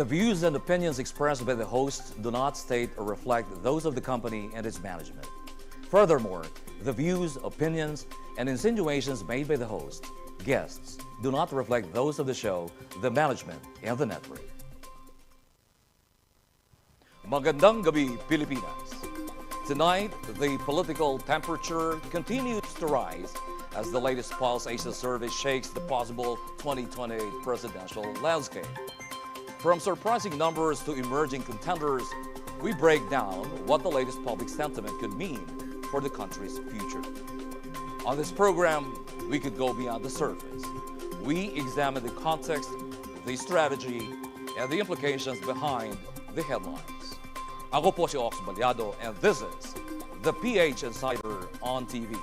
The views and opinions expressed by the host do not state or reflect those of the company and its management. Furthermore, the views, opinions, and insinuations made by the host, guests, do not reflect those of the show, the management, and the network. Magandang gabi, Pilipinas. Tonight, the political temperature continues to rise as the latest Pulse Asia survey shakes the possible 2028 presidential landscape. From surprising numbers to emerging contenders, we break down what the latest public sentiment could mean for the country's future. On this program, we could go beyond the surface. We examine the context, the strategy, and the implications behind the headlines. Ako po si Ox Baliado, and this is the PH Insider on TV.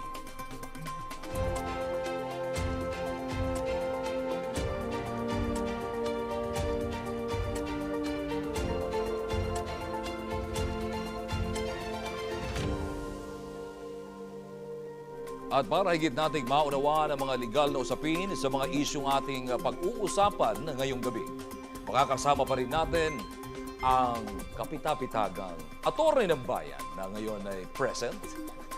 At para higit nating maunawaan ang mga legal na usapin sa mga isyong ating pag-uusapan ngayong gabi, makakasama pa rin natin ang kapitapitagang attorney ng bayan na ngayon ay present,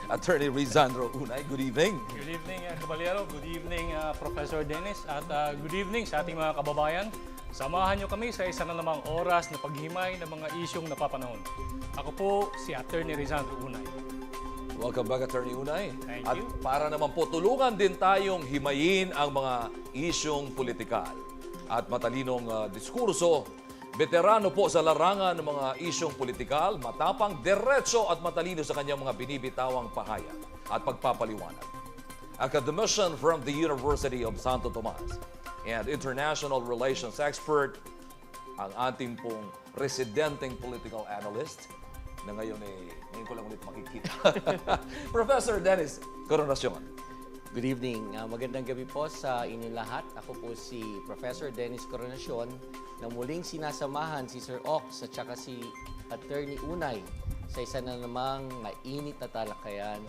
Attorney Rizandro Unay. Good evening. Good evening, Caballero. Good evening, Professor Dennis. At good evening sa ating mga kababayan. Samahan niyo kami sa isa na namang oras na paghimay ng mga isyong napapanahon. Ako po si Attorney Rizandro Unay. Welcome back, Attorney Unay. Thank At you. para naman po tulungan din tayong himayin ang mga isyong politikal at matalinong diskurso, veterano po sa larangan ng mga isyong politikal, matapang, diretso at matalino sa kanyang mga binibitawang pahayag at pagpapaliwanag. Academician from the University of Santo Tomas and international relations expert, ang ating pong residenteng political analyst na ngayon ko lang ulit makikita. Professor Dennis Coronasyon. Good evening. Magandang gabi po sa inyong lahat. Ako po si Professor Dennis Coronasyon na muling sinasamahan si Sir Ox at saka si Attorney Unay sa isa na namang mainit na talakayan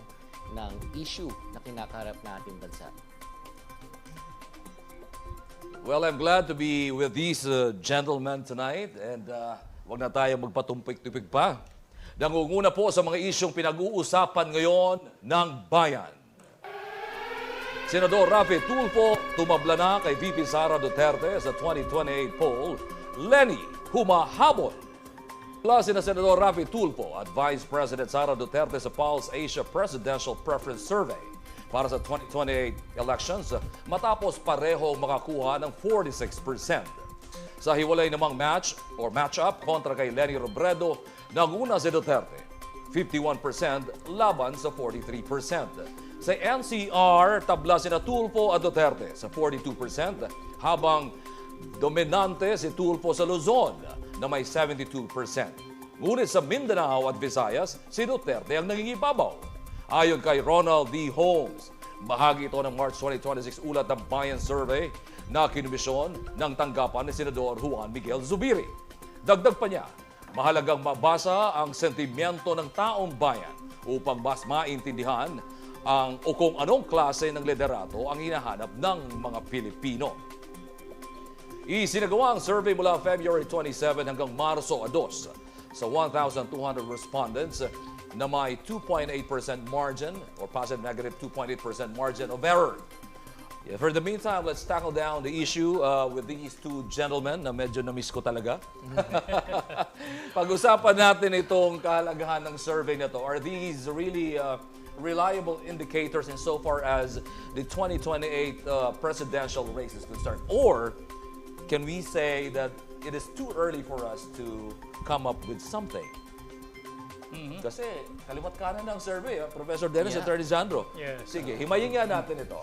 ng issue na kinakaharap na ating bansa. Well, I'm glad to be with these gentlemen tonight and wag na tayo magpatumpik-tupik pa. Nangunguna po sa mga isyong pinag-uusapan ngayon ng bayan. Senador Raffy Tulfo tumabla na kay VP Sara Duterte sa 2028 poll. Lenny humahabol. Plus sina Senador Raffy Tulfo at Vice President Sara Duterte sa Pulse Asia Presidential Preference Survey para sa 2028 elections matapos pareho makakuha ng 46%. Sa hiwalay namang match-up kontra kay Lenny Robredo, nanguna si Duterte, 51% laban sa 43%. Sa NCR, tabla sina Tulfo at Duterte sa 42%, habang dominante si Tulfo sa Luzon na may 72%. Ngunit sa Mindanao at Visayas, si Duterte ang nangingibabaw. Ayon kay Ronald D. Holmes, bahagi ito ng March 2026 ulat ng Bayan Survey na kinumisyon ng tanggapan ni Senador Juan Miguel Zubiri. Dagdag pa niya, mahalagang mabasa ang sentimiento ng taong bayan upang mas maintindihan o kung anong klase ng liderato ang hinahanap ng mga Pilipino. Isinagawa ang survey mula February 27 hanggang Marso 2 sa 1,200 respondents na may 2.8% margin or positive negative 2.8% margin of error. Yeah, for the meantime, let's tackle down the issue with these two gentlemen na medyo na-miss ko talaga. Pag-usapan natin itong kahalagahan ng survey na to. Are these really reliable indicators insofar as the 2028 presidential race is concerned? Or can we say that it is too early for us to come up with something? Kasi kalimat kanan ng survey, Professor Dennis at Attorney Sandro. Yes. Sige, himayin nga natin ito.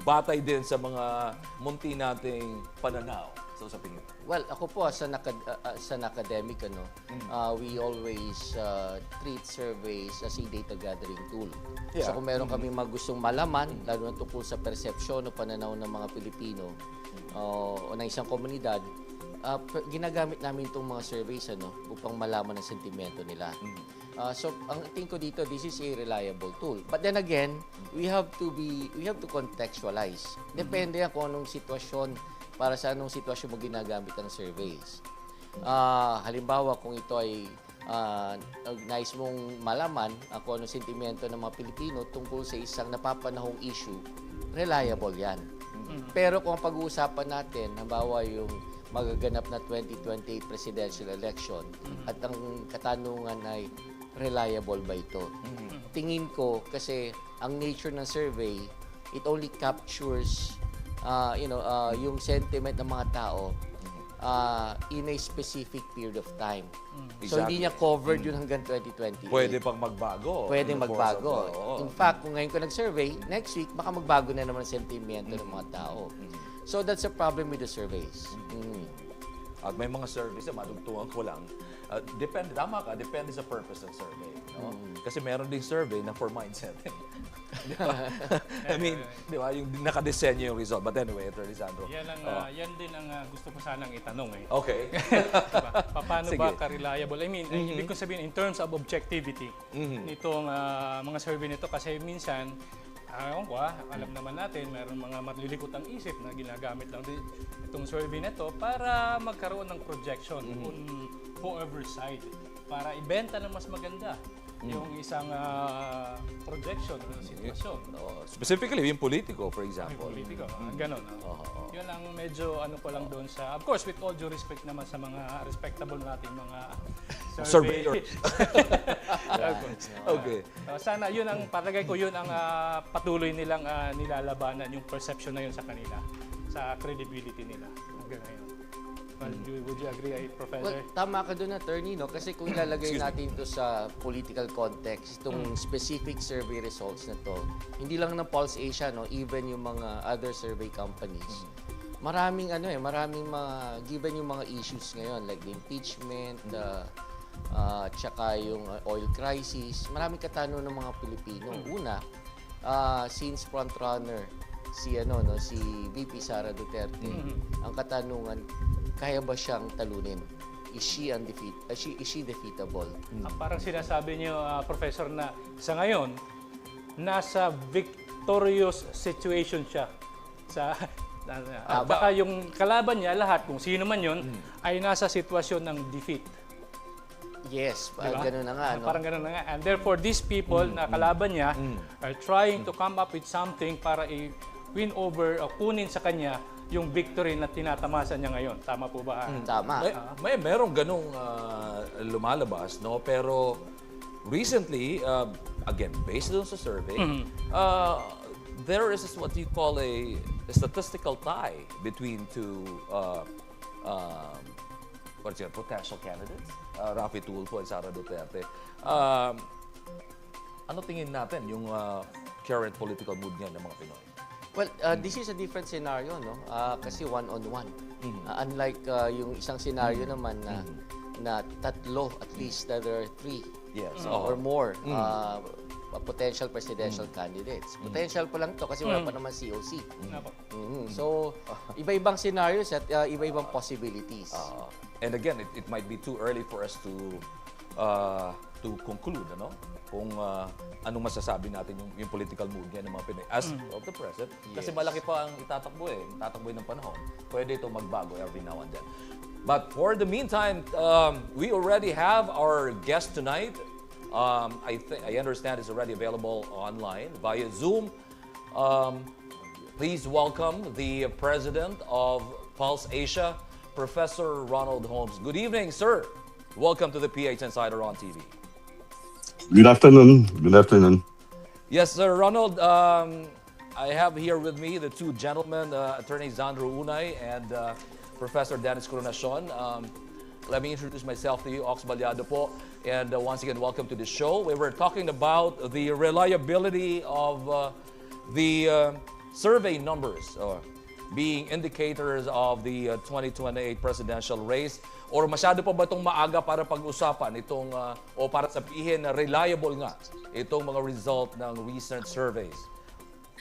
Batay din sa mga munti nating pananaw sa usapin ito. Well, ako po as an academic, we always treat surveys as a data gathering tool. Yeah. So kung meron kami gustong malaman, lalo na tungkol sa persepsyon o pananaw ng mga Pilipino o ng isang komunidad, ginagamit namin itong mga surveys upang malaman ang sentimento nila. So ang tingin ko dito, this is a reliable tool. But then again, we have to contextualize. Depende kung anong sitwasyon, para sa anong sitwasyon mo ginagamit ang surveys. Halimbawa, kung ito ay nais mong malaman kung anong sentimento ng mga Pilipino tungkol sa isang napapanahong issue, reliable yan. Pero kung ang pag-uusapan natin, halimbawa yung magaganap na 2028 presidential election at ang katanungan ay reliable ba ito? Tingin ko kasi ang nature ng survey, it only captures yung sentiment ng mga tao in a specific period of time. So hindi niya covered yun hanggang 2028. Pwede pang magbago. Pwede In the course magbago. of the- In fact, kung ngayon ko nag-survey, next week, baka magbago na naman ang sentimento ng mga tao. So that's a problem with the surveys. At may mga surveys na madugtungan ko lang. Depende, tama ka, depende sa purpose ng survey. No? Kasi meron ding survey na for mindset. Di ba? I mean, di ba, yung nakadesenyo yung result. But anyway, Attorney Sandro. Yan din ang gusto ko sanang itanong eh. Okay. Diba? Paano Sige. ba ka-reliable? I mean, ibig ko sabihin, in terms of objectivity, nitong mga survey nito, kasi minsan, ewan ko alam naman natin, mayroong mga matlilikot ang isip na ginagamit lang itong survey na ito para magkaroon ng projection on whoever's side, para ibenta na mas maganda yung isang projection ng sitwasyon. Specifically, yung politiko, for example. Politiko, ganon. Yun ang medyo ano ko lang doon sa, of course, with all due respect naman sa mga respectable nating mga Surveyors. Okay. Sana yun ang, palagay ko yun ang patuloy nilang nilalabanan, yung perception na yun sa kanila, sa credibility nila. Hanggang ngayon. Would you agree, Professor? Well, tama ka doon, attorney, no? Kasi kung ilalagay natin ito sa political context, itong specific survey results na to, hindi lang ng Pulse Asia, no? Even yung mga other survey companies, maraming given yung mga issues ngayon, like the impeachment, tsaka yung oil crisis, maraming katanungan ng mga Pilipino. Una, since frontrunner si VP Sara Duterte, ang katanungan, kaya ba siyang talunin? Is she defeatable? Parang sinasabi niyo, Professor, na sa ngayon, nasa victorious situation siya. Baka yung kalaban niya, lahat, kung sino man yun, ay nasa sitwasyon ng defeat. Yes, Diba? ganun na nga. No? Parang ganun na nga. And therefore, these people na kalaban niya are trying to come up with something para i-win over o kunin sa kanya yung victory na tinatamasa niya ngayon. Tama po ba? Tama. Merong ganong lumalabas, no? Pero recently, again, based on sa survey, there is what you call a statistical tie between two potential candidates, Raffy Tulfo and Sara Duterte. Ano tingin natin yung current political mood ngayon ng mga Pinoy? Well, this is a different scenario, no? Kasi one-on-one. Unlike yung isang scenario naman na tatlo, at least there are three or more potential presidential candidates. Potential pa lang to kasi wala pa naman COC. So, iba-ibang scenarios at iba-ibang possibilities. And again, it might be too early for us to conclude, ano? Kung anong masasabi natin yung political mood ngayon ng mga Pinoy as of the present. Kasi malaki pa ang itatakbo ng panahon. Pwede ito magbago every now and then. But for the meantime, we already have our guest tonight. I understand it's already available online via Zoom. Please welcome the president of Pulse Asia, Professor Ronald Holmes. Good evening, sir. Welcome to the PH Insider on TV. Good afternoon. Good afternoon. Yes, sir. Ronald, I have here with me the two gentlemen, Attorney Sandro Unay and Professor Dennis Coronacion. Let me introduce myself to you, Ox Balyado po. And once again, welcome to the show. We were talking about the reliability of the survey numbers being indicators of the 2028 presidential race. Or masyado pa ba itong maaga para pag-usapan itong o para sabihin na reliable nga itong mga result ng recent surveys?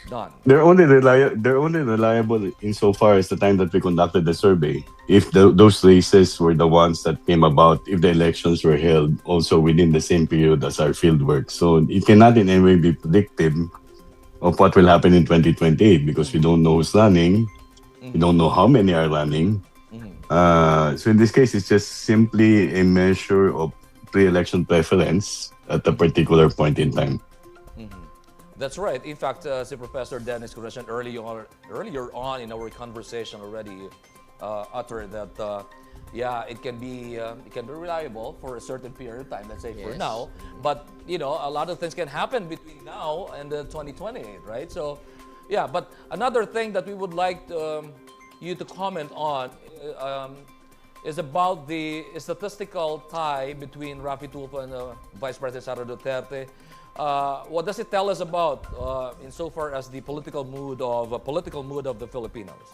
Done. They're only reliable insofar as the time that we conducted the survey. If those races were the ones that came about, if the elections were held also within the same period as our field work. So it cannot in any way be predictive of what will happen in 2028 because we don't know who's running, we don't know how many are running, So in this case, it's just simply a measure of pre-election preference at a particular point in time. That's right. In fact, si Professor Dennis mentioned earlier on in our conversation already, uttered that yeah, it can be reliable for a certain period of time. Let's say for Yes. now, but a lot of things can happen between now and 2028, right? So, yeah. But another thing that we would like you to comment on is about the statistical tie between Raffy Tulfo and Vice President Sara Duterte. What does it tell us about, insofar as the political mood of the Filipinos?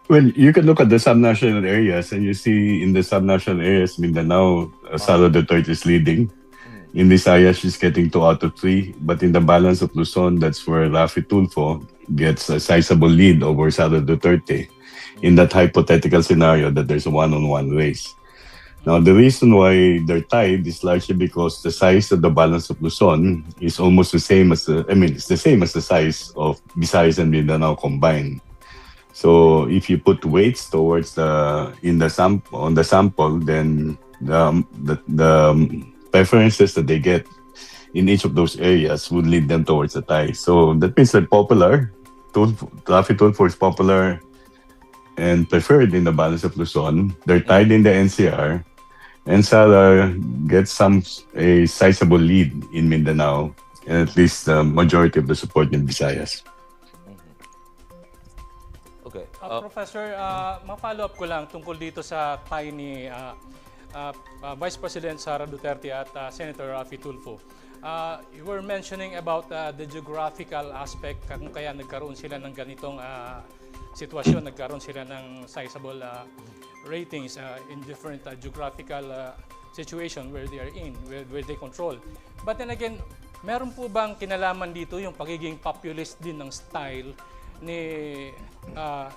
Well, you can look at the subnational areas, and you see in the subnational areas, Mindanao, Sara Duterte is leading. In Visayas, she's getting 2 out of 3. But in the balance of Luzon, that's where Raffy Tulfo gets a sizable lead over Sara Duterte in that hypothetical scenario that there's a one-on-one race. Now, the reason why they're tied is largely because the size of the balance of Luzon is almost the same as it's the same as the size of Visayas and Mindanao combined. So if you put weights towards on the sample, then the preferences that they get in each of those areas would lead them towards a tie. So that means they're popular. Raffy Tulfo is popular and preferred in the balance of Luzon. They're tied in the NCR, and Sara gets a sizable lead in Mindanao, and at least the majority of the support in Visayas. Okay. Professor, ma-follow up ko lang tungkol dito sa tie ni Vice President Sara Duterte at Senator Raffy Tulfo. You were mentioning about the geographical aspect, kung kaya nagkaroon sila ng ganitong sitwasyon, nagkaroon sila ng sizable ratings in different geographical situation where they are in, where they control. But then again, meron po bang kinalaman dito yung pagiging populist din ng style ni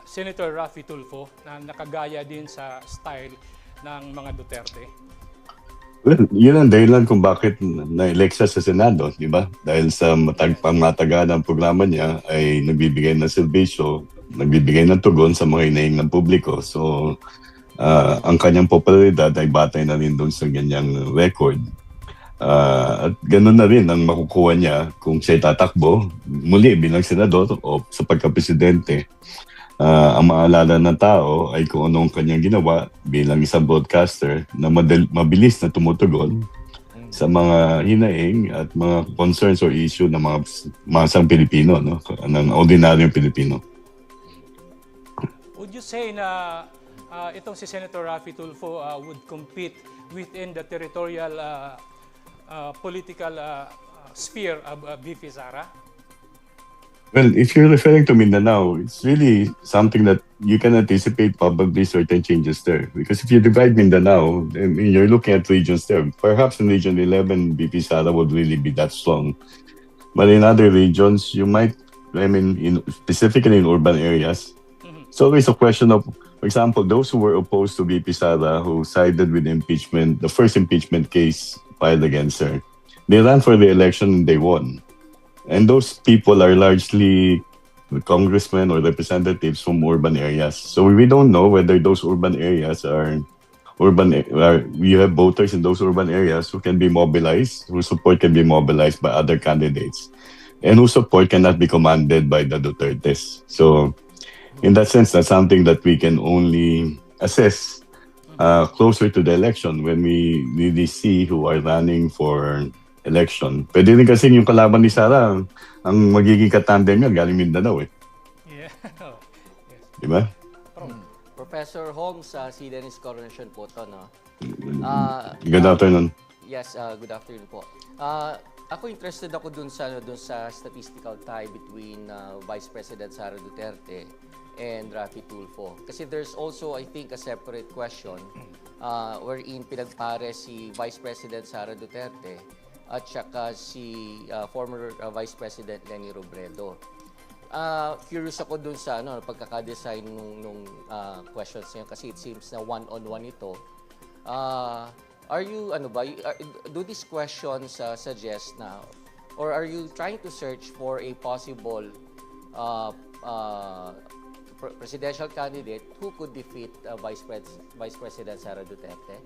Senator Raffy Tulfo na nakagaya din sa style ng mga Duterte? Well, yun ang dahilan kung bakit na-elect siya sa Senado, di ba? Dahil sa pangmatagaan ng programa niya ay nagbibigay ng serbisyo, nagbibigay ng tugon sa mga hinaing ng publiko. So, ang kanyang popularidad ay batay na rin doon sa ganyang record. At ganoon na rin ang makukuha niya kung siya tatakbo muli bilang senador o sa pagka-presidente. Ang maalala ng tao ay kung anong kanyang ginawa bilang isang broadcaster na mabilis na tumutugon sa mga hinaing at mga concerns or issue ng mga masang Pilipino, no? Ng ordinaryong Pilipino. Would you say na itong si Senator Raffy Tulfo would compete within the territorial political sphere of VP Sara? Well, if you're referring to Mindanao, it's really something that you can anticipate probably certain changes there. Because if you divide Mindanao, I mean, you're looking at regions there. Perhaps in Region 11, BP Sara would really be that strong. But in other regions, you might, specifically in urban areas, it's always a question of, for example, those who were opposed to BP Sara, who sided with impeachment, the first impeachment case filed against her, they ran for the election and they won. And those people are largely congressmen or representatives from urban areas. So we don't know whether those urban areas we have voters in those urban areas who can be mobilized, whose support can be mobilized by other candidates, and whose support cannot be commanded by the Dutertes. So in that sense, that's something that we can only assess closer to the election when we really see who are running for election. Pwede rin kasi yung kalaban ni Sara, ang magiging katandem niya galing Mindanao eh. Yeah. Yes. Di ba? Professor Holmes, si Dennis Coronation po to, no? Good afternoon. Yes, good afternoon po. Ako interested ako dun sa statistical tie between Vice President Sara Duterte and Raffy Tulfo. Kasi there's also, I think, a separate question wherein pinagpare si Vice President Sara Duterte at saka si former Vice President Leni Robredo. Curious ako dun sa pagkakadesign nung questions niya kasi it seems na one-on-one ito. Do these questions suggest na, or are you trying to search for a possible presidential candidate who could defeat Vice President Sara Duterte?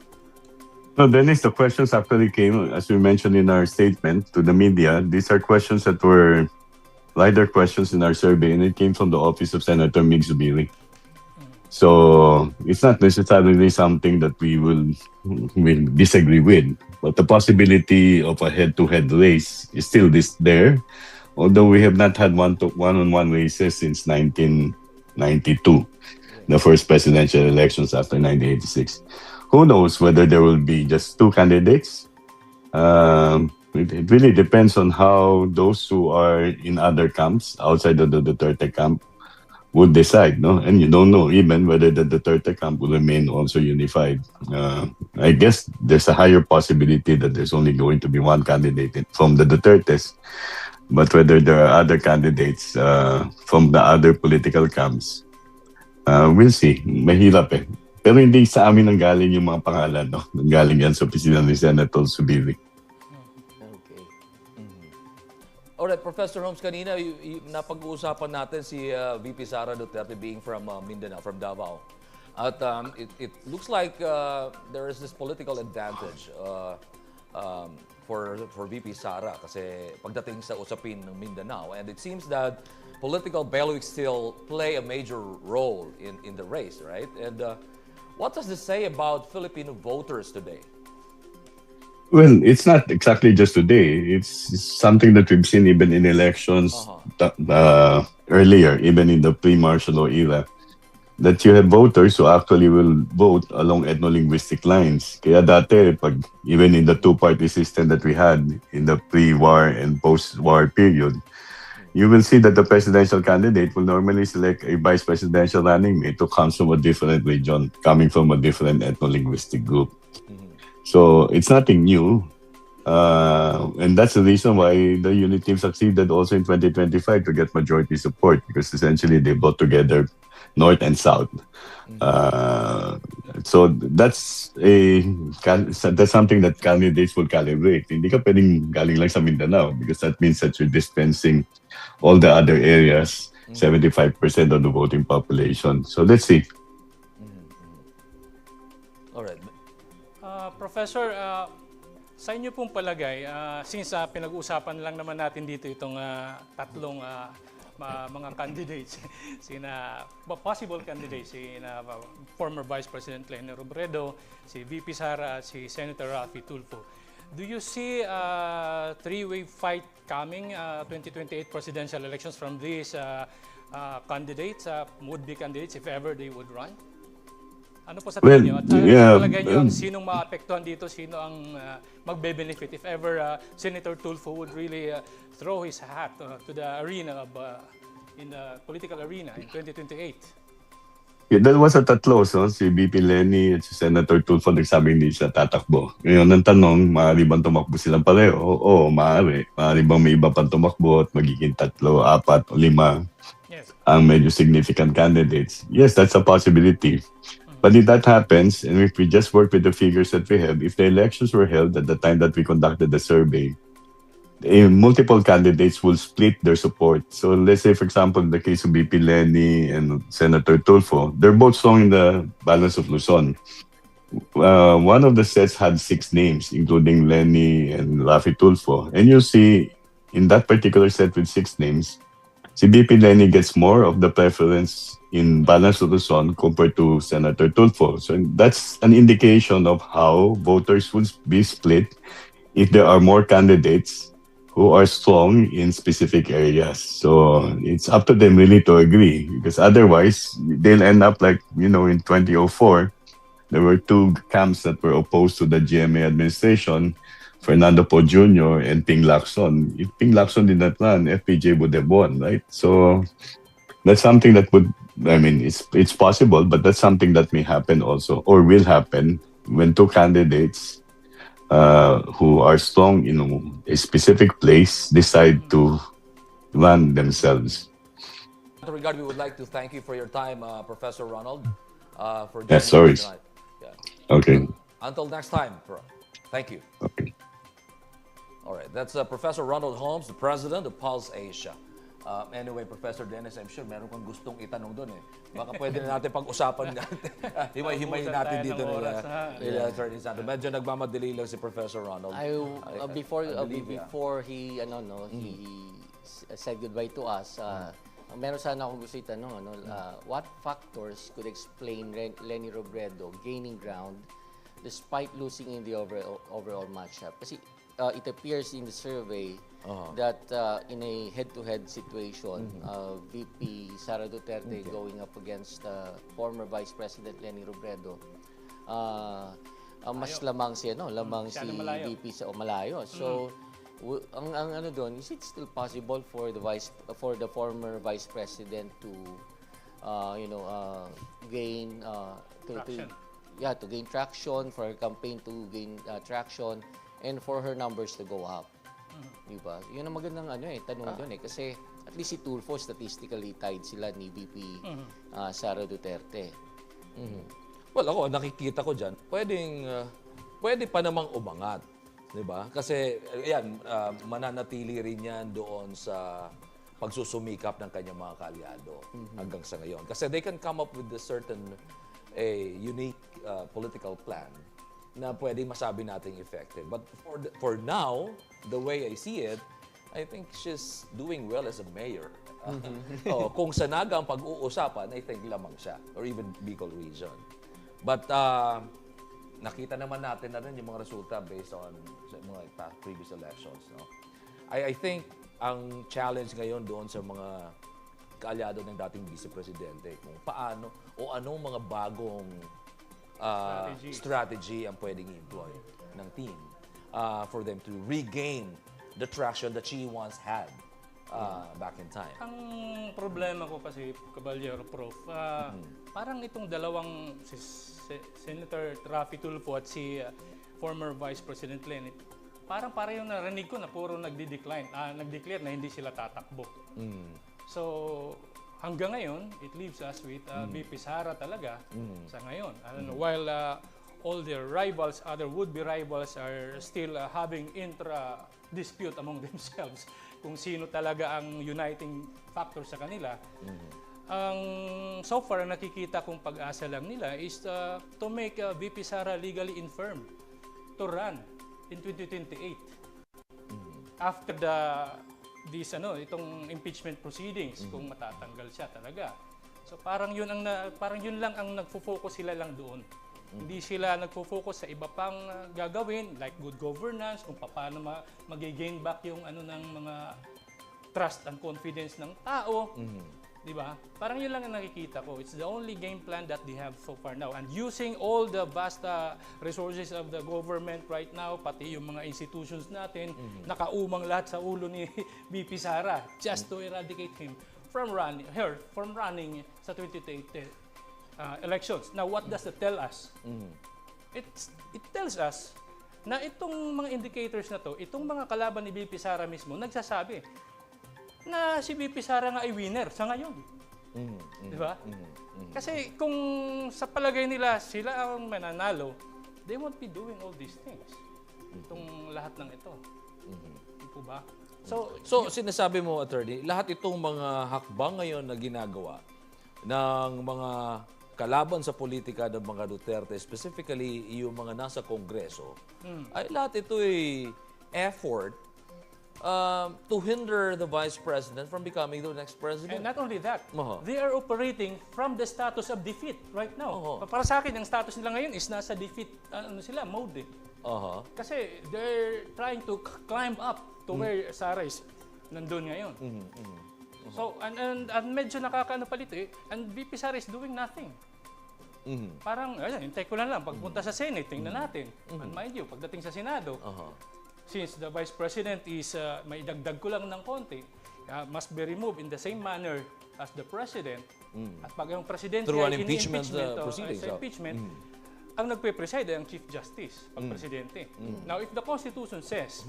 No, Dennis, the questions actually came, as we mentioned in our statement to the media. These are questions that were LiDAR questions in our survey, and it came from the office of Senator Mig Zubiri. So it's not necessarily something that we will disagree with, but the possibility of a head-to-head race is still there. Although we have not had one-on-one races since 1992, the first presidential elections after 1986. Who knows whether there will be just two candidates? It really depends on how those who are in other camps outside of the Duterte camp would decide, no? And you don't know even whether the Duterte camp will remain also unified. I guess there's a higher possibility that there's only going to be one candidate from the Dutertes. But whether there are other candidates from the other political camps, we'll see. Mahirap eh. Pero hindi sa amin nanggaling yung mga pangalan, no? Nanggaling yan sa opisina ni Senator Zubiri. Okay. Alright, Professor Holmes, kanina napag-uusapan natin si VP Sara Duterte being from Mindanao, from Davao. At it looks like there is this political advantage for VP Sara kasi pagdating sa usapin ng Mindanao. And it seems that political bailiwicks still play a major role in the race, right? And what does this say about Filipino voters today? Well, it's not exactly just today. It's something that we've seen even in elections earlier, even in the pre-martial law era, that you have voters who actually will vote along ethno-linguistic lines. Kaya dati, even in the two-party system that we had in the pre-war and post-war period, you will see that the presidential candidate will normally select a vice presidential running mate who comes from a different region, coming from a different ethno-linguistic group. So it's nothing new. And that's the reason why the unit team succeeded also in 2025 to get majority support, because essentially they brought together North and South. So that's something that candidates will calibrate. Hindi ka pwedeng galing lang sa Mindanao, because that means that you're dispensing all the other areas, 75% of the voting population. So let's see. Alright. Professor, sa inyo pong palagay, since pinag-uusapan lang naman natin dito itong tatlong mga candidates, possible candidates, former Vice President Leni Robredo, si VP Sara at si Senator Raffy Tulfo. Do you see a three-way fight coming 2028 presidential elections from these candidates, would-be candidates, if ever they would run? Ano po sa tingin niyo? At palagay niyo, sinong maapektuhan dito, sino ang magbe-benefit if ever Senator Tulfo would really throw his hat to the arena in the political arena in 2028? Yeah, dalawa sa tatlo, so, si VP Leni at si Senator Tulfo nagsabing hindi siya tatakbo. Ngayon, ang tanong, maaari bang tumakbo silang pareho? Oo, maaari. Maaari bang may iba pang tumakbo at magiging tatlo, apat o lima ang medyo significant candidates? Yes, that's a possibility. But if that happens, and if we just work with the figures that we have, if the elections were held at the time that we conducted the survey, multiple candidates will split their support. So let's say, for example, in the case of VP Leni and Senator Tulfo, they're both strong in the balance of Luzon. One of the sets had 6 names, including Leni and Raffy Tulfo. And you'll see, in that particular set with 6 names, si VP Leni gets more of the preference in balance of Luzon compared to Senator Tulfo. So that's an indication of how voters will be split if there are more candidates who are strong in specific areas. So it's up to them really to agree, because otherwise they'll end up like, in 2004, there were 2 camps that were opposed to the GMA administration, Fernando Po Jr. and Ping Lacson. If Ping Lacson did not run, FPJ would have won, right? So that's something that it's possible, but that's something that may happen also, or will happen, when 2 candidates who are strong in a specific place decide to run themselves. In that regard, we would like to thank you for your time, Professor Ronald, for joining Yes, sorry. us tonight. Yeah. Okay. Until next time, thank you. Okay. All right, that's Professor Ronald Holmes, the president of Pulse Asia. Anyway, Professor Dennis, I'm sure meron kang gustong itanong doon eh. Baka pwede na natin pag-usapan natin. Himay-himayin natin Ubusan dito tayo ng nila. oras, ha? Attorney Santo. Medyo nagmamadali lang si Professor Ronald. Before I believe, yeah. before he he said goodbye to us, meron sana akong gusto itanong, what factors could explain Leni Robredo gaining ground despite losing in the overall matchup? Kasi it appears in the survey that in a head-to-head situation, VP Sara Duterte going up against former Vice President Leni Robredo, mas lamang si malayo. VP sa malayo. So ang ano doon, is it still possible for the former Vice President to gain Traction. to gain traction, for her campaign to gain traction, and for her numbers to go up? Diba? Yun ang magandang tanong doon kasi at least si Tulfo statistically tied sila ni VP Sara Duterte. Well, ako, nakikita ko dyan, pwede pa namang umangat. Diba? Kasi, ayan, mananatili rin yan doon sa pagsusumikap ng kanyang mga kaalyado hanggang sa ngayon. Kasi they can come up with a certain unique political plan na pwedeng masabi nating effective. But for now, the way I see it, I think she's doing well as a mayor. Kung sa Naga ang pag-uusapan, I think lamang siya, or even Bicol region. But nakita naman natin na rin yung mga resulta based on sa mga previous elections. No? I think ang challenge ngayon doon sa mga kaalyado ng dating Vice Presidente kung paano o anong mga bagong strategy ang pwedeng i-employ ng team for them to regain the traction that she once had back in time. Ang problema ko kasi, Caballero Prof, parang itong dalawang si Senator Raffy Tulfo at si former Vice President Leni, parang yung narinig ko na puro nagdi-declare na hindi sila tatakbo. So, hanggang ngayon, it leaves us with VP Sara talaga sa ngayon. While all their rivals, other would-be rivals are still having intra-dispute among themselves kung sino talaga ang uniting factor sa kanila. So far, nakikita kong pag-asa lang nila is to make VP Sara legally infirm to run in 2028. After itong impeachment proceedings, kung matatanggal siya talaga. So parang yun lang ang nagfo-focus sila lang doon. Hindi sila nagfo-focus sa iba pang gagawin like good governance, kung paano mag-gain back yung ng mga trust and confidence ng tao. Di ba? Parang yun lang ang nakikita ko. It's the only game plan that they have so far now. And using all the vast resources of the government right now, pati yung mga institutions natin, nakaumang lahat sa ulo ni VP Sara just to eradicate her from running sa 2028 elections. Now, what does it tell us? It tells us na itong mga indicators na to, itong mga kalaban ni VP Sara mismo, nagsasabi na si VP Sara nga ay winner sa ngayon. Di ba? Kasi kung sa palagay nila sila ang mananalo, they won't be doing all these things. Itong lahat ng ito. Di po ba? So sinasabi mo, attorney, lahat itong mga hakbang ngayon na ginagawa ng mga kalaban sa politika ng mga Duterte, specifically yung mga nasa Kongreso, ay lahat ito ay effort to hinder the Vice President from becoming the next President. And not only that, they are operating from the status of defeat right now. Para sa akin, ang status nila ngayon is nasa defeat mode. Kasi they're trying to climb up to where Sara is nandun ngayon. So, and medyo nakakaano palit and VP Sara is doing nothing. Parang, hintay ko lang pagpunta sa Senate, tingnan natin. And mind you, pagdating sa Senado, since the Vice President is, may dagdag ko lang ng konti, must be removed in the same manner as the President. At pag yung Presidente through an ay impeachment proceedings, ang nagpe-preside ay ang Chief Justice, pag Presidente. Now, if the Constitution says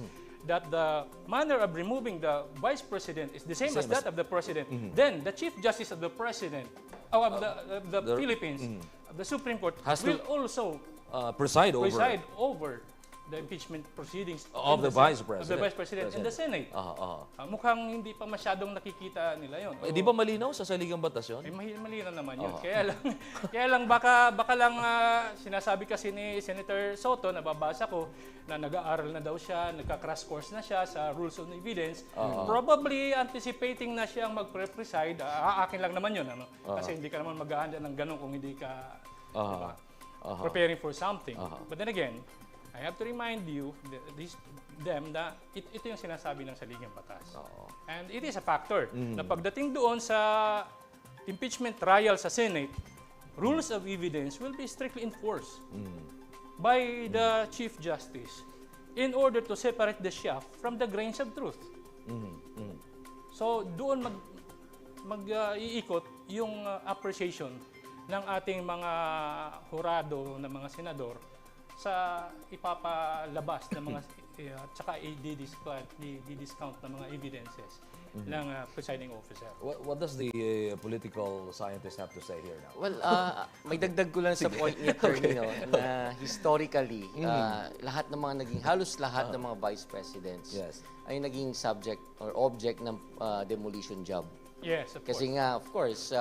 that the manner of removing the Vice President is the same as that of the President, then the Chief Justice of the President, of the Philippines, of the Supreme Court, will also preside over the impeachment proceedings Of in the Vice Of the President. Vice President in the Senate. Mukhang hindi pa masyadong nakikita nila yon. Di ba malinaw sa saligang batas yun? Malinaw naman yun. Kaya lang baka lang sinasabi kasi ni Senator Soto, nababasa ko, na nag-aaral na daw siya, nagka-crash course na siya sa rules of evidence. Probably anticipating na siyang mag-preside. Akin lang naman yun. Ano? Kasi hindi ka naman mag-ahanda ng ganun kung hindi ka diba, preparing for something. But then again, I have to remind you, them, na ito yung sinasabi ng saligang batas. And it is a factor na pagdating doon sa impeachment trial sa Senate, rules of evidence will be strictly enforced by the Chief Justice in order to separate the chaff from the grains of truth. So doon mag-iikot yung appreciation ng ating mga hurado na mga senador sa ipapalabas ng mga tsaka i-discount ng mga evidences ng presiding officer. What does the political scientist have to say here now? Well, may dagdag ko lang sa point ni Attorney, no, na historically, halos lahat ng mga vice presidents ay naging subject or object ng demolition job. Yes, of Kasi nga, of course,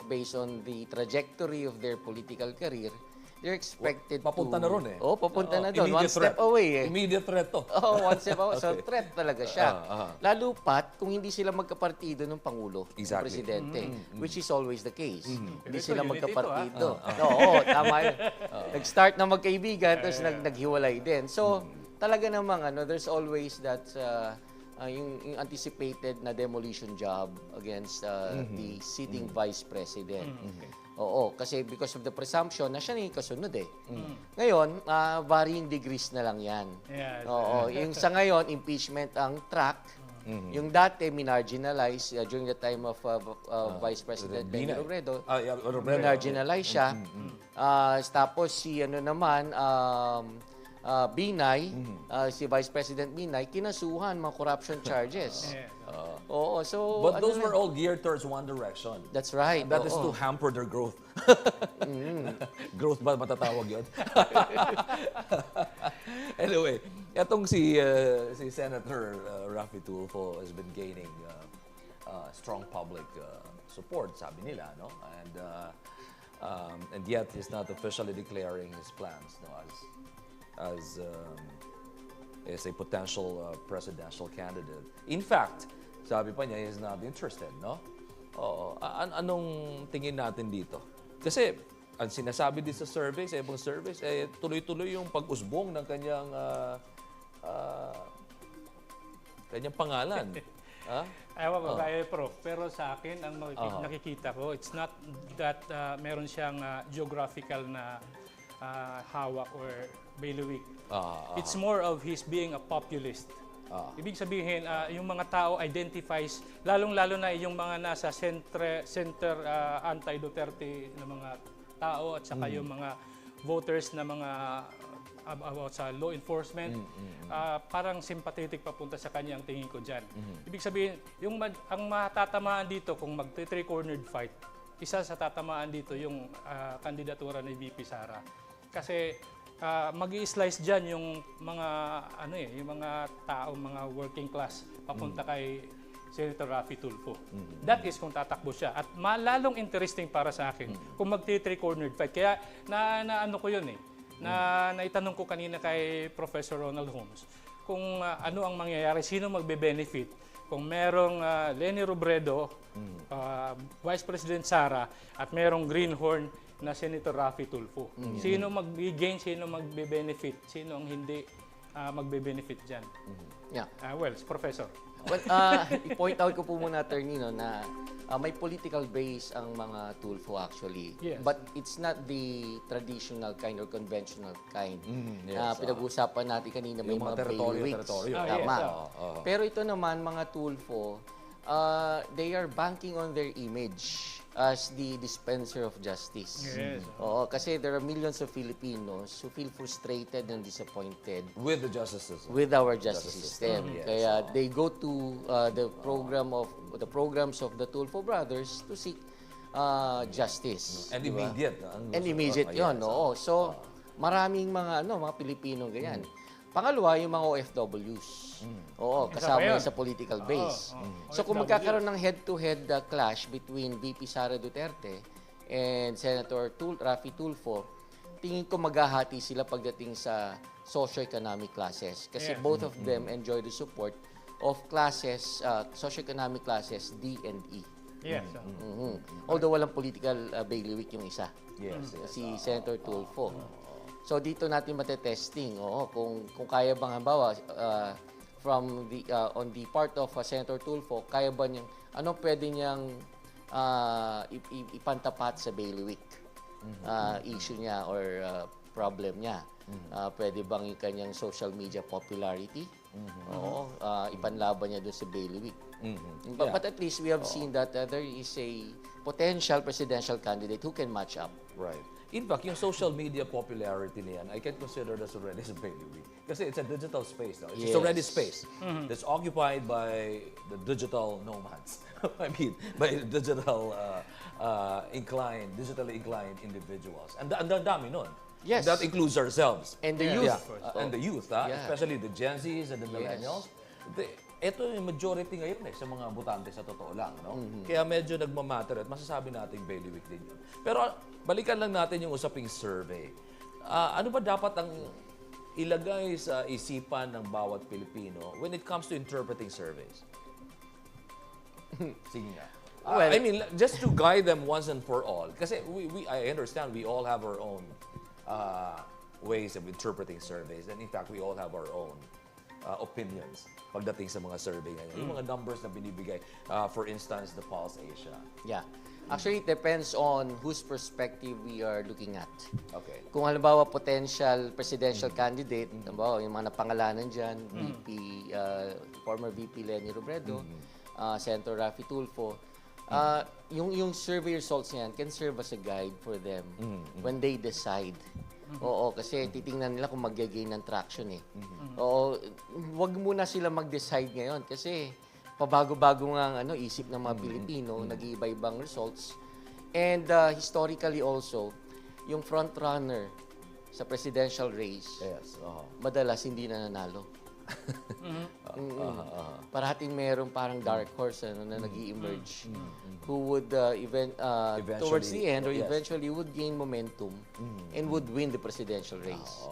based on the trajectory of their political career, they're expected Papunta to... na ron eh. Oo, papunta na doon. One Immediate step threat. away eh. Immediate threat to. One step away. So, threat talaga siya. Lalo pat kung hindi sila magkapartido ng Pangulo, ng Exactly. Presidente, which is always the case. Hindi Pero sila ito, unity magkapartido. Oo, tama yun. Nag-start na magkaibigan, tapos naghiwalay din. So, talaga namang, there's always that... yung anticipated na demolition job against the sitting vice president. Oo, kasi because of the presumption na siya na yung kasunod eh. Ngayon, varying degrees na lang yan. Yes. Oo, yung sa ngayon, impeachment ang track. Yung dati, minarginalize during the time of Vice President Lenny Robredo. Minarginalize siya. Tapos si Binay, si Vice President Binay, kinasuhan mga corruption charges. Oo, so... But those were all geared towards one direction. That's right. That is to hamper their growth. Growth ba matatawag yun? Anyway, etong si Senator Raffy Tulfo has been gaining strong public support, sabi nila, no? And yet he's not officially declaring his plans, no, as a potential presidential candidate. In fact, sabi pa niya, he's not interested, no? Oo. Anong tingin natin dito? Kasi, ang sinasabi din sa surveys, ibang surveys, tuloy-tuloy yung pag-usbong ng kanyang pangalan. Ewan ko kaya, Prof. Pero sa akin, ang nakikita ko, it's not that meron siyang geographical na hawak or bailiwick. It's more of his being a populist. Ibig sabihin, yung mga tao identifies, lalong-lalo na yung mga nasa center anti-Duterte na mga tao at saka yung mga voters na mga about sa law enforcement, parang sympathetic papunta sa kanya ang tingin ko dyan. Ibig sabihin, ang matatamaan dito kung mag-three-cornered fight, isa sa tatamaan dito yung kandidatura ni VP Sara. Kasi mag-i-slice diyan yung mga yung mga tao, mga working class papunta kay Senator Raffy Tulfo. That is kung tatakbo siya. At malalong interesting para sa akin kung mag-three-cornered fight. Kaya naano ko yun naitanong ko kanina kay Professor Ronald Holmes kung ano ang mangyayari, sino magbe-benefit kung merong Lenny Robredo, Vice President Sara at merong greenhorn na Senator Raffy Tulfo. Sino mag-gain, sino magbe-benefit, sino ang hindi magbe-benefit dyan? Yeah. Well, Professor. Well, i-point out ko po muna, Attorney, na may political base ang mga Tulfo actually. Yes. But it's not the traditional kind or conventional kind. Pinag-uusapan natin kanina, may Yung mga mga bailiwicks. teritoryo. Tama. Yes, Pero ito naman, mga Tulfo, they are banking on their image as the dispenser of justice. Yes. Oo, kasi there are millions of Filipinos who feel frustrated and disappointed With the justice system. with our justice system. Yes. Kaya they go to the programs of the Tulfo brothers to seek justice. And di ba? immediate. And immediate 'yon, oo. So maraming mga Pilipino ganyan. Pangalawa, yung mga OFWs. Oo, kasama yun. yun sa political base. So kung OFW. magkakaroon ng head-to-head clash between VP Sara Duterte and Senator Raffy Tulfo, tingin ko maghahati sila pagdating sa socio-economic classes. Kasi both of them enjoy the support of classes, socio-economic classes D and E. Yes. Although walang political bailiwick yung isa. Yes. Si Senator Tulfo. So dito natin matetesting, kung kaya bang halimbawa from the on the part of Senator Tulfo, kaya ba niyang pwede niyang ipantapat sa bailiwick issue niya or problem niya. Pwede bang yung kanyang social media popularity? Ipanlaban niya doon sa bailiwick. But at least we have seen that there is a potential presidential candidate who can match up. Right. In fact, yung social media popularity niyan, I can consider this already as a bailiwick. Kasi it's a digital space now. It's already space that's occupied by the digital nomads. I mean, by digital digitally inclined individuals. And ang dami nun. Yes. And that includes ourselves. And the youth. And the youth, especially the Gen Zs and the millennials. Ito yung majority ngayon sa mga botante sa totoo lang. No? Kaya medyo nagmamatter at masasabi natin bailiwick din yun. Pero balikan lang natin yung usaping survey. Ano ba dapat ang ilagay sa isipan ng bawat Pilipino when it comes to interpreting surveys? Sige nga. Well, I mean, just to guide them once and for all. Kasi I understand we all have our own ways of interpreting surveys. And in fact, we all have our own opinions pagdating sa mga survey ngayon. Yung mga numbers na binibigay, for instance, the Pulse Asia. Yeah. Actually, it depends on whose perspective we are looking at. Okay. Kung halimbawa potential presidential candidate, halimbawa yung mga napangalanan dyan, former VP Leni Robredo, Senator Raffy Tulfo, yung survey results niyan can serve as a guide for them when they decide. Oo, kasi titingnan nila kung mag-gain ng traction eh. Oo, wag muna sila mag-decide ngayon kasi pabago-bago nga ang isip ng mga Pilipino, nag-iiba-ibang results. And historically also, yung front runner sa presidential race, madalas hindi na nanalo. Parating mayroong parang dark horse na nag-i-emerge who would towards the end or eventually would gain momentum and would win the presidential race.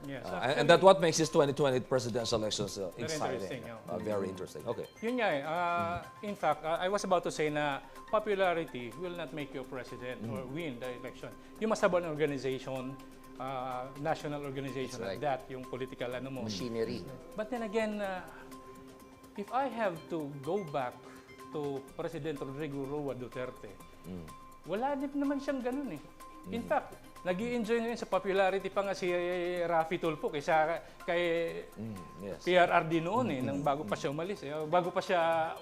Yes. And that's what makes this 2020 presidential elections interesting, exciting. Very interesting. Okay. Yun nga in fact, I was about to say na popularity will not make you president or win the election. You must have an organization, national organization like that, yung political Machinery. But then again, if I have to go back to President Rodrigo Roa Duterte, wala din naman siyang ganun eh. In fact, nag-i-enjoy ngayon sa popularity pa nga si Raffy Tulfo kay PRRD noon nang bago pa siya umalis bago pa siya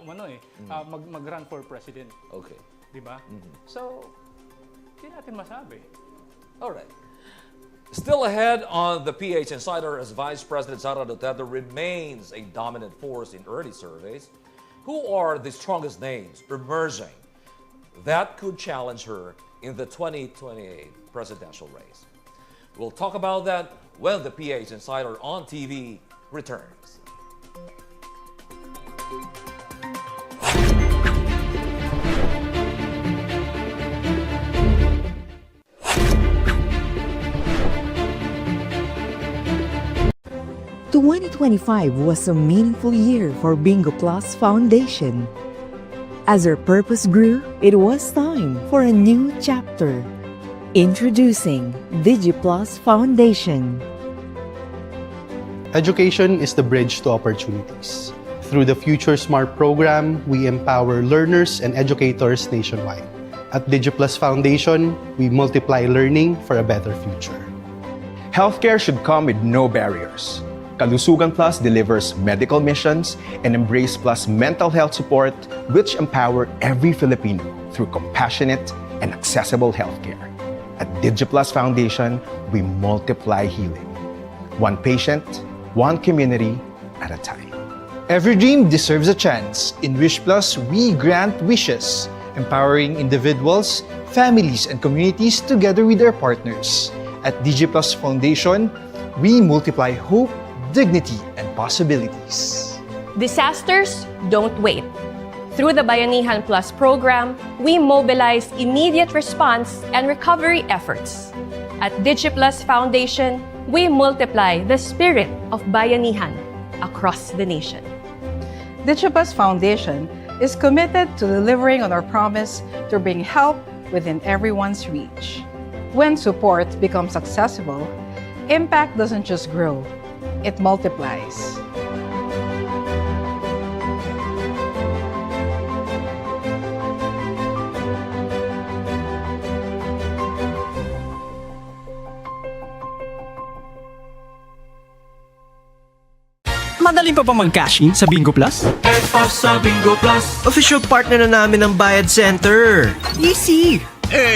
mag-run for president. Okay. Di ba? So, hindi natin masabi. All right. Still ahead on the PH Insider as Vice President Sara Duterte remains a dominant force in early surveys. Who are the strongest names emerging that could challenge her in the 2028 presidential race? We'll talk about that when the PH Insider on TV returns. The 2025 was a meaningful year for Bingo Plus Foundation. As our purpose grew, it was time for a new chapter. Introducing DigiPlus Foundation. Education is the bridge to opportunities. Through the Future Smart program, we empower learners and educators nationwide. At DigiPlus Foundation, we multiply learning for a better future. Healthcare should come with no barriers. Kalusugan Plus delivers medical missions and Embrace Plus mental health support, which empower every Filipino through compassionate and accessible healthcare. At DigiPlus Foundation, we multiply healing. One patient, one community at a time. Every dream deserves a chance. In Wish Plus, we grant wishes, empowering individuals, families, and communities together with their partners. At DigiPlus Foundation, we multiply hope, dignity and possibilities. Disasters don't wait. Through the Bayanihan Plus program, we mobilize immediate response and recovery efforts. At DigiPlus Foundation, we multiply the spirit of Bayanihan across the nation. DigiPlus Foundation is committed to delivering on our promise to bring help within everyone's reach. When support becomes accessible, impact doesn't just grow, it multiplies. Madaling pa mag-cash in sa Bingo Plus? Sa Bingo Plus. Official partner na namin ng Bayad Center. Easy!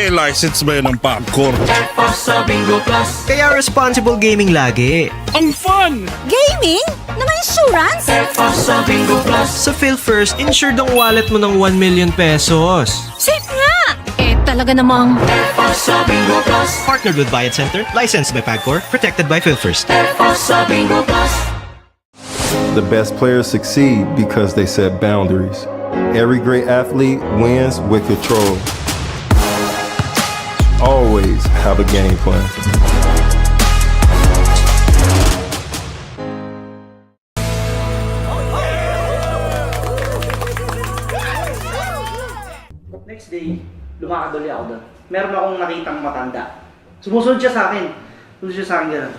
License ba yun ng popcorn? Sa Bingo Plus. Kaya responsible gaming lagi. Ang fun! Gaming? Na may insurance? Sa Bingo Plus. Sa PhilFirst, insured ang wallet mo ng 1 million pesos. Safe nga! Talaga namang... Sa Bingo Plus. Partnered with Bayad Center, licensed by PAGCOR, protected by PhilFirst. Sa Bingo Plus. The best players succeed because they set boundaries. Every great athlete wins with control. Always have a game plan. Next day, lumakad ulit ako doon. Meron akong nakitang matanda. Sumusunod siya sa akin. Sumunod siya sa akin gano'n.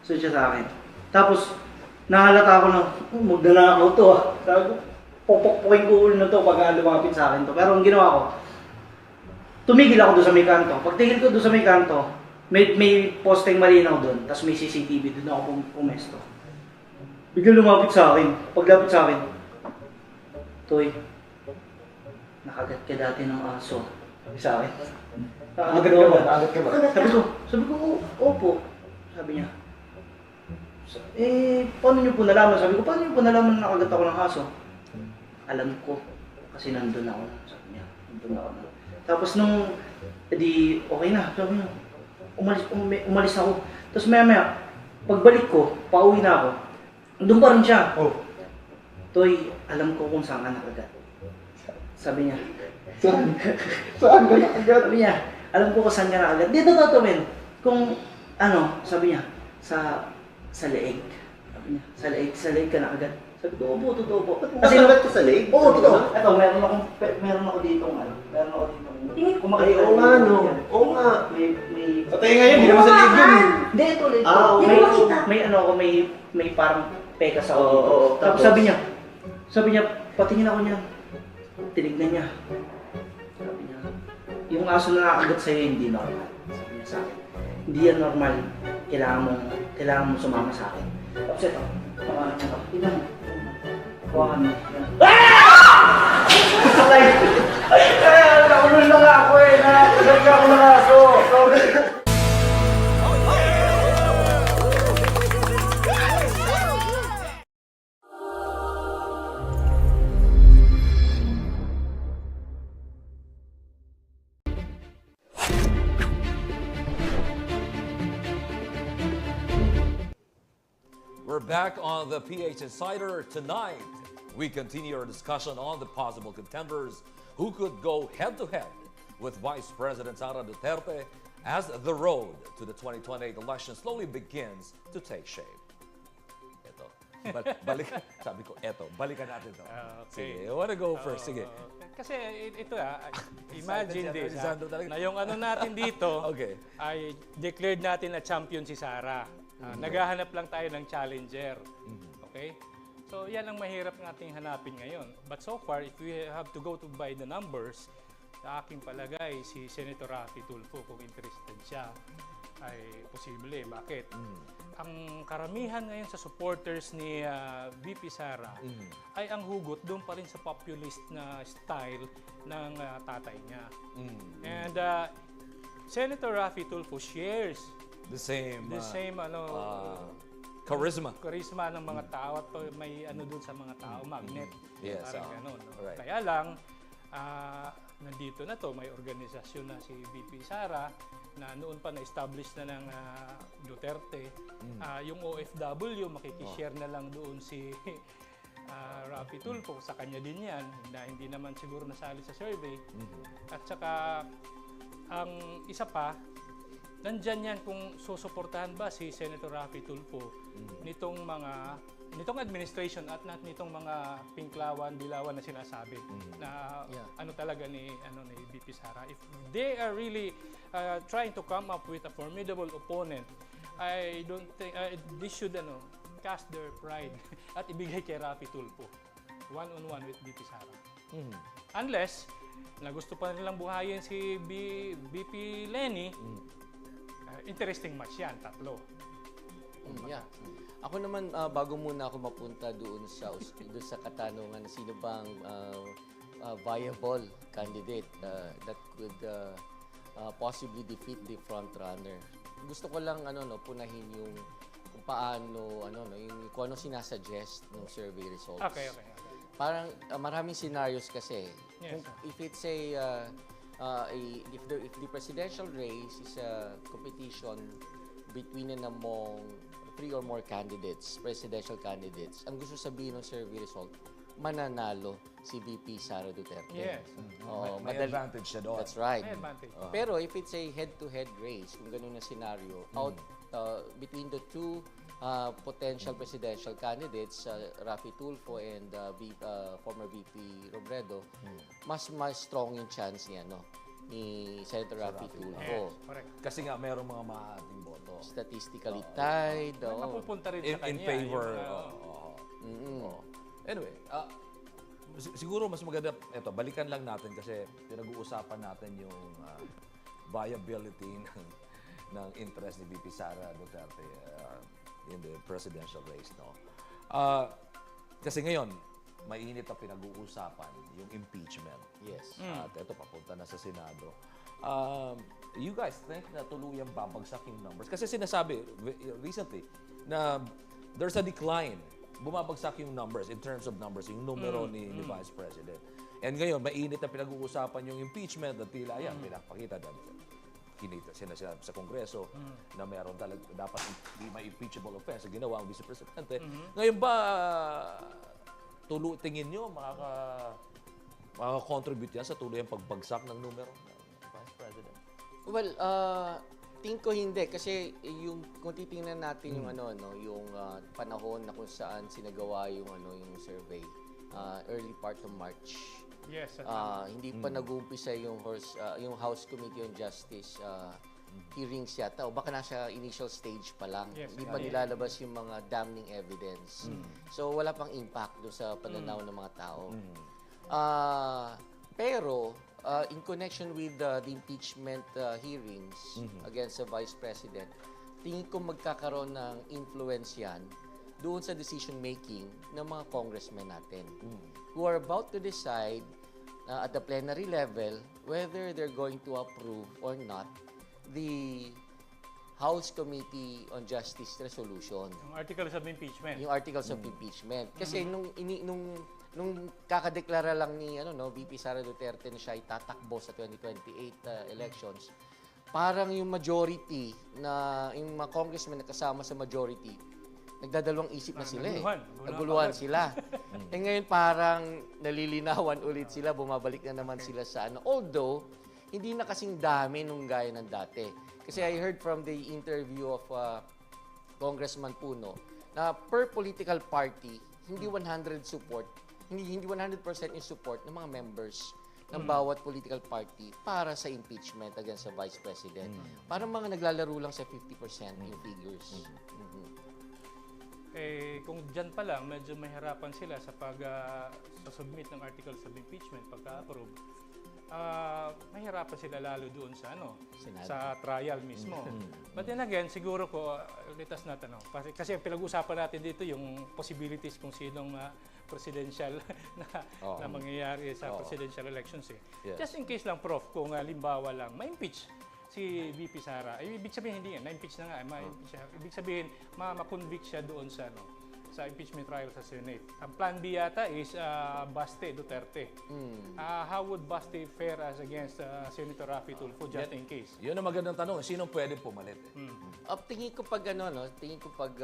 Sumunod siya sa akin. Tapos, nahalata ako na, magdanakaw to ah. Sabi ko, popokpokin ko ulo na to pag lumapit sa akin to. Pero ang ginawa ko, tumigil ako doon sa may kanto. Pagtigil ko doon sa may kanto, may posteng malinaw doon, tapos may CCTV doon ako pumesto. Biglang lumapit sa akin. Paglapit sa akin, Toy, nakagat ka dati ng aso. Sabi sa akin. Nakagat ka ba? Nakagat ka ba? Sabi ko, opo. Sabi niya. Paano niyo po nalaman? Sabi ko, paano niyo po nalaman na nakagat ako ng aso? Alam ko. Kasi nandun ako. Sabi niya, nandun ako. Tapos nung, okay na. Sabi niya, umalis ako. Tapos maya, pagbalik ko, pauwi na ako. Doon pa rin siya. Toy, alam ko kung saan ka nakagat. Sabi niya. Saan ka nakagat? Sabi niya, alam ko kung saan ka nakagat. Dito tatawin. Kung, sabi niya, sa leeg. Sabi niya, sa leeg ka nakagat. Sabi ko, opo, totoo po. Nakagat ka sa leeg? Oo, totoo. Ito, meron ako dito. Oo nga, no? Oo nga. Patay nga yun, hindi naman sa leeg yun. Hindi, ito leeg ko. May parang pekas ako dito. Tapos sabi niya, patingin ako niya. Tinignan niya. Sabi niya, yung aso na nakagat sa'yo, hindi normal. Sabi niya sa akin, hindi yan normal. Kailangan mo sumama sa akin. Tapos ito, tawanan niya ito. Tignan mo. Tawanan mo. Nakulul na nga ako eh. Nakagat ako ng aso. We're back on the PH Insider. Tonight, we continue our discussion on the possible contenders who could go head-to-head with Vice President Sara Duterte as the road to the 2028 election slowly begins to take shape. Ito. Balikan natin ito. Okay. Sige, I wanna go first. Sige. Kasi ito imagine this, na yung natin dito ay declared natin na champion si Sara. Naghahanap lang tayo ng challenger. Okay? So, yan ang mahirap nating hanapin ngayon. But so far, if we have to go by the numbers, sa aking palagay, si Senator Raffy Tulfo, kung interested siya, ay posible. Bakit? Ang karamihan ngayon sa supporters ni VP Sara ay ang hugot doon pa rin sa populist na style ng tatay niya. And Senator Raffy Tulfo shares the same charisma ng mga tao at may doon sa mga tao, magnet. Yes, parang ganun. No? Right. Kaya lang, nandito na to, may organisasyon na si VP Sara na noon pa na-establish na ng Duterte. Yung OFW, makikishare na lang doon si Raffy Tulfo, sa kanya din yan, na hindi naman siguro nasali sa survey. At saka, ang isa pa, nandyan yan kung susuportahan ba si Senator Raffy Tulfo nitong administration at nitong mga pinklawan, dilawan na sinasabi na ano talaga ni VP Sara. If they are really trying to come up with a formidable opponent, I don't think they should cast their pride at ibigay kay Raffy Tulfo one-on-one with VP Sara. Unless na gusto pa nilang buhayin si VP Lenny, interesting match yan, tatlo. Ako naman, bago muna ako mapunta doon sa katanungan na sino bang viable candidate that could possibly defeat the front runner. Gusto ko lang punahin yung kung paano kung ano sinasuggest ng survey results. Okay. Parang maraming scenarios kasi. Yes, If it's if the presidential race is a competition between and among 3 or more candidates, presidential candidates, ang gusto sabihin ng survey result, mananalo si VP Sara Duterte. Yes. May advantage siya doon. That's right. May advantage. Pero if it's a head-to-head race, kung ganun na scenario, between the two potential presidential candidates, Raffy Tulfo and former VP Robredo, mas strong yung chance niya, ni Senator Raffy Tulfo. Correct. Kasi nga mayroong mga mahating boto. Statistically tied. Mapupunta rin sa kanya. In favor. Anyway, siguro mas maganda, balikan lang natin kasi pinag-uusapan natin yung viability ng interest ni VP Sara Duterte in the presidential race. Kasi ngayon, mainit ang pinag-uusapan, yung impeachment. Yes. At ito, papunta na sa Senado. You guys think na tuluyang babagsak yung numbers? Kasi sinasabi recently na there's a decline. Bumabagsak yung numbers in terms of numbers, yung numero ni Vice President. And ngayon, mainit na pinag-uusapan yung impeachment at tila yan, pinapakita kinita sinasabi sa Kongreso na meron talaga dapat hindi may impeachable offense sa ginawa ang Vice Presidente. Ngayon ba tingin nyo makaka-contribute yan sa tuluyang pagbagsak ng numero ng Vice President? Well, tingin ko hindi kasi kung titingnan natin yung yung panahon na kung saan sinagawa yung survey, early part of March. Yes. Hindi pa nag-uumpisa yung House Committee on Justice hearings yata o baka nasa initial stage pa lang. Yes, Hindi pa nilalabas yung mga damning evidence. So wala pang impact do sa pananaw ng mga tao. Pero in connection with the impeachment hearings against the Vice President, tingin ko magkakaroon ng influence yan doon sa decision making ng mga congressmen natin who are about to decide at the plenary level whether they're going to approve or not the House Committee on Justice resolution. Yung articles of impeachment. Yung articles of impeachment. Kasi nung kakadeklara lang ni VP Sara Duterte na siya itatakbo sa 2028 elections, parang yung majority yung mga congressmen na kasama sa majority, nagdadalawang isip na sila Naguluhan sila. Ngayon parang nalilinawan ulit sila, bumabalik na naman sila sa Although, hindi na kasing dami nung gaya ng dati. Kasi I heard from the interview of Congressman Puno na per political party, hindi 100% yung support ng mga members ng bawat political party para sa impeachment against the Vice President. Parang mga naglalaro lang sa 50% yung figures. Kung dyan pa lang, medyo mahirapan sila sa submit ng articles of impeachment pagka-approve. Mahirapan sila lalo doon sa sa trial mismo. But then again, siguro ko let us not kasi pinag-usapan natin dito yung possibilities kung sinong presidential na mangyayari sa presidential elections Yes. Just in case lang, Prof, kung halimbawa lang ma-impeach si VP Sara, ibig sabihin hindi yan, na-impeach na nga, ma-impeach siya. Ibig sabihin, ma-convict siya doon sa sa impeachment trial sa Senate. Ang plan B yata is Baste Duterte. How would Baste fare as against Senator Raffy Tulfo just in case? Yun ang magandang tanong. Sino pwede pumalit? Tingin ko pag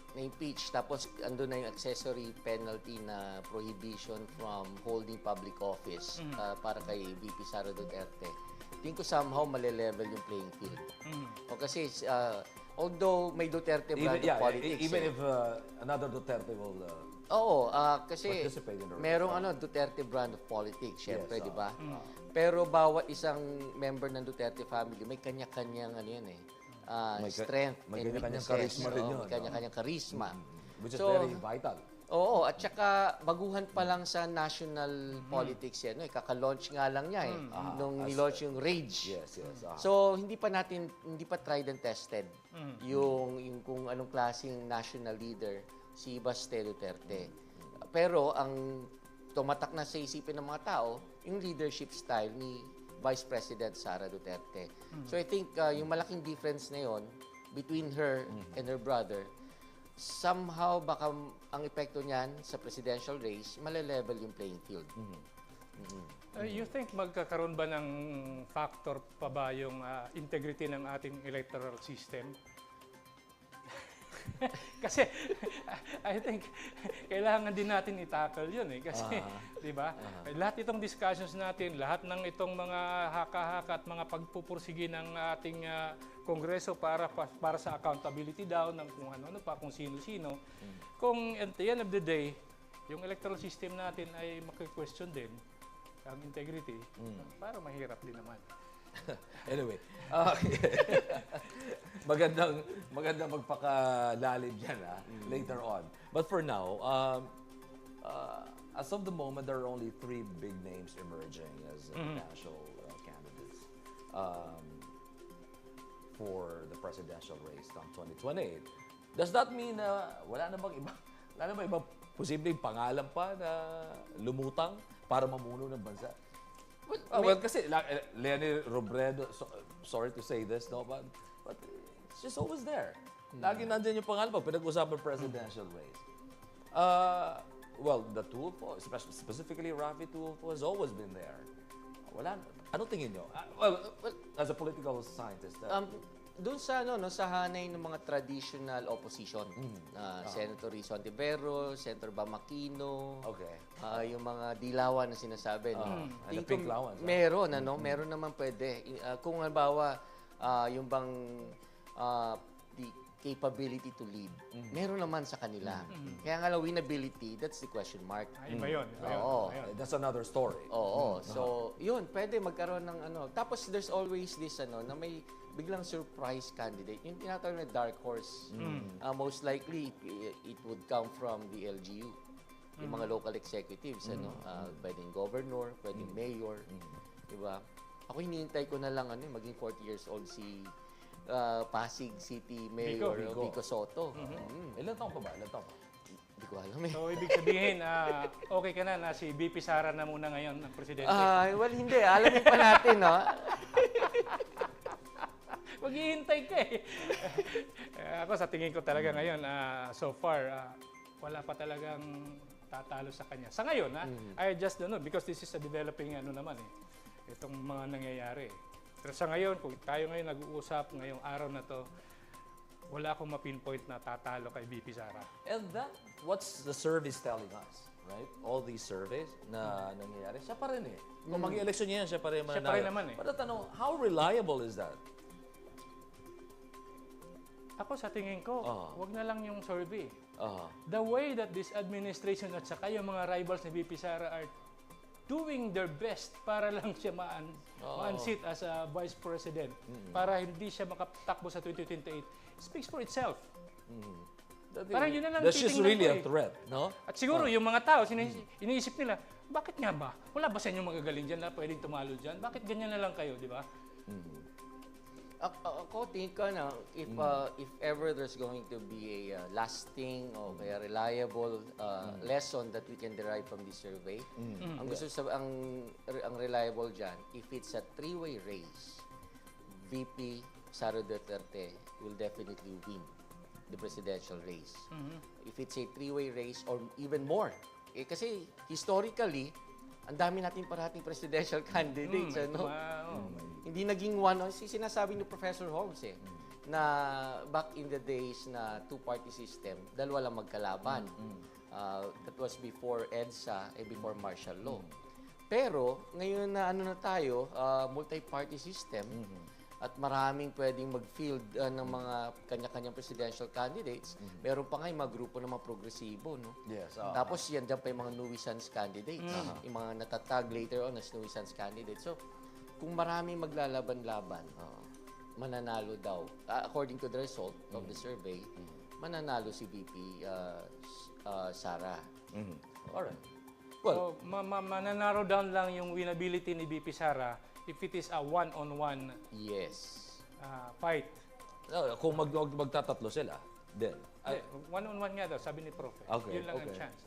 na-impeach tapos andun na yung accessory penalty na prohibition from holding public office para kay VP Sara Duterte. Tingin ko somehow male-level yung playing field. O kasi although may Duterte brand of politics. Even if another Duterte will kasi participate in the merong Duterte brand of politics, syempre, di ba? Pero bawat isang member ng Duterte family may kanya-kanyang strength may and kanya-kanyang weaknesses. charisma rin yun. May kanya-kanyang charisma. Which is very vital. Oo, at saka baguhan pa lang sa national politics yan. Kaka-launch nga lang niya nung nilaunch yung Rage. Yes. So, hindi pa tried and tested yung kung anong klaseng national leader si Baste Duterte. Pero ang tumatak na sa isipin ng mga tao, yung leadership style ni Vice President Sara Duterte. So I think yung malaking difference na yon between her and her brother, somehow baka ang epekto niyan sa presidential race, male-level yung playing field. You think magkakaroon ba ng factor pa ba yung integrity ng ating electoral system? Kasi I think kailangan din natin i-tackle yun kasi di ba? Lahat itong discussions natin, lahat ng itong mga haka-haka at mga pagpupursige ng ating Kongreso para sa accountability daw ng kung ano pa, kung sino-sino. Kung at the end of the day, yung electoral system natin ay maki-question din ang integrity, parang mahirap din naman. Anyway, magandang magpakalalim yan later on. But for now, as of the moment, there are only 3 big names emerging as potential candidates for the presidential race come 2028. Does that mean wala na bang ibang posibleng pangalan pa na lumutang para mamuno ng bansa? Well, kasi Lenny Robredo, sorry to say this, no, but it's just always there. Lagi nandiyan yung pangalan pag pinag-usapan presidential race. Well, the Tulfo, specifically Raffy Tulfo, has always been there. Anong tingin nyo? Well, as a political scientist. Doon sa sa hanay ng mga traditional opposition, Senator Rizon Tibero, Senator Bamakino, yung mga dilawan na sinasabi, the pink lawan. Meron naman pwede. Kung halimbawa yung bang the capability to lead, meron naman sa kanila. Kaya nga lang, winnability, that's the question mark. Iba yun. That's another story. So, yun, pwede magkaroon ng Tapos there's always this na may biglang surprise candidate. Yung tinatawag na dark horse. Most likely, it would come from the LGU. Yung mga local executives, pwedeng governor, pwedeng mayor. Diba? Ako hinihintay ko na lang maging 40 years old si Pasig City Mayor Vico Soto. Ilan taon pa ba? Hindi ko alam So, ibig sabihin, okay ka na si VP Sara na muna ngayon ang presidente? Well, hindi. Alamin pa natin, no? Maghihintay ka ako sa tingin ko talaga ngayon, so far, wala pa talagang tatalo sa kanya. Sa ngayon, I just don't know because this is a developing itong mga nangyayari. Pero sa ngayon, kung tayo ngayon nag-uusap ngayong araw na to, wala akong ma-pinpoint na tatalo kay VP Sara. And that, what's the surveys telling us, right? All these surveys na nangyayari, siya pa rin Kung mag-eleksyon niya yan, siya pa rin mananalo. Siya pa rin naman Pero tanong, how reliable is that? Ako sa tingin ko, wag na lang yung survey. The way that this administration at saka yung mga rivals ni VP Sara are doing their best para lang siya ma-unseat as a vice president, para hindi siya makatakbo sa 2028, speaks for itself. Parang yun na lang that's just really a threat, no? At siguro yung mga tao, iniisip nila, bakit nga ba? Wala ba sa inyo magagaling dyan na pwedeng tumalo dyan? Bakit ganyan na lang kayo, di ba? Ako tingin ko na if ever there's going to be a lasting o kaya reliable lesson that we can derive from this survey, ang reliable dyan, if it's a 3-way race, VP Sara Duterte will definitely win. the presidential race. If it's a three-way race or even more. Kasi historically, ang dami natin parating presidential candidates. Hindi naging one. Sinasabi ni Professor Holmes na back in the days na two-party system, dalawa lang magkalaban. That was before EDSA and before martial law. Pero ngayon na tayo, multi-party system, at maraming pwedeng mag-field ng mga kanya-kanyang presidential candidates. Meron pa nga yung mga grupo ng mga progresibo, no? Yes. Tapos yan dyan pa yung mga nuisance candidates. Yung mga natatag later on as nuisance candidates. So, kung maraming maglalaban-laban, mananalo daw. According to the result of the survey, mananalo si VP Sara. Alright. Well, mananarrow down lang yung winnability ni VP Sara if it is a one-on-one fight. Kung magtatatlo sila, then. One-on-one nga daw, sabi ni Prof. Okay, Yun lang ang chance.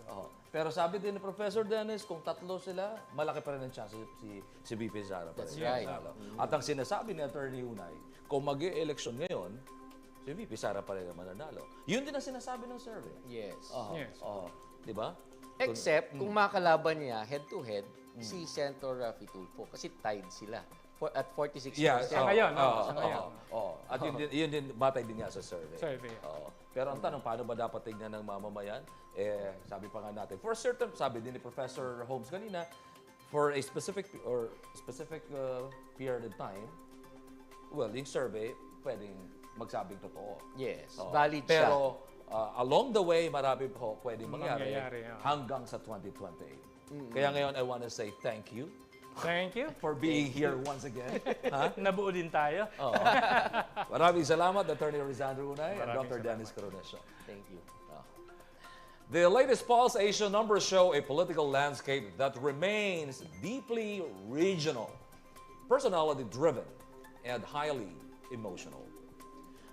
Pero sabi din ni Professor Dennis, kung tatlo sila, malaki pa rin ang chance si VP Sara. That's right. At ang sinasabi ni Attorney Unay, kung mag-e-election ngayon, si VP Sara pa rin ang mananalo. Yun din ang sinasabi ng survey. Yes. Diba? Except kung makalaban niya head-to-head si Senator Raffy Tulfo kasi tied sila at 46%. Sa ngayon. At yun din, batay din niya sa survey. Survey. Pero ang tanong, paano ba dapat tignan ng mamamayan? Sabi pa nga natin, for certain, sabi din ni Professor Holmes kanina, for a specific period of time, well, yung survey, pwedeng magsabing totoo. Yes, valid siya. Pero along the way, marami po pwedeng mangyari Mangyayari, hanggang sa 2028. Kaya ngayon, I want to say thank you. Thank you. For being here once again. Nabuo din tayo. Maraming salamat, Attorney Rizandro Unay and Dr. Dennis Coronation. Thank you. The latest Pulse Asia numbers show a political landscape that remains deeply regional, personality-driven, and highly emotional.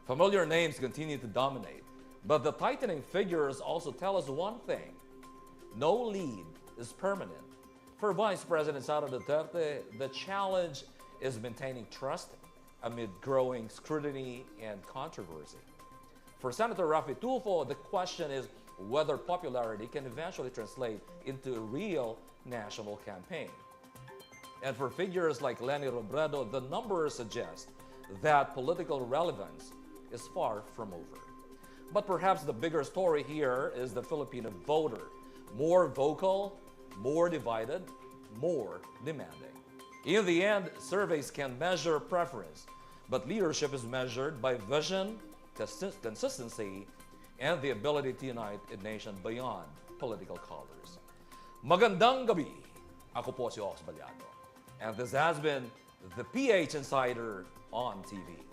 Familiar names continue to dominate, but the tightening figures also tell us one thing. No lead is permanent. For Vice President Sara Duterte, the challenge is maintaining trust amid growing scrutiny and controversy. For Senator Raffy Tulfo, the question is whether popularity can eventually translate into a real national campaign. And for figures like Leni Robredo, the numbers suggest that political relevance is far from over. But perhaps the bigger story here is the Filipino voter. More vocal, more divided, more demanding. In the end, surveys can measure preference, but leadership is measured by vision, consistency, and the ability to unite a nation beyond political colors. Magandang gabi. Ako po si Ox Balyado. And this has been the PH Insider on TV.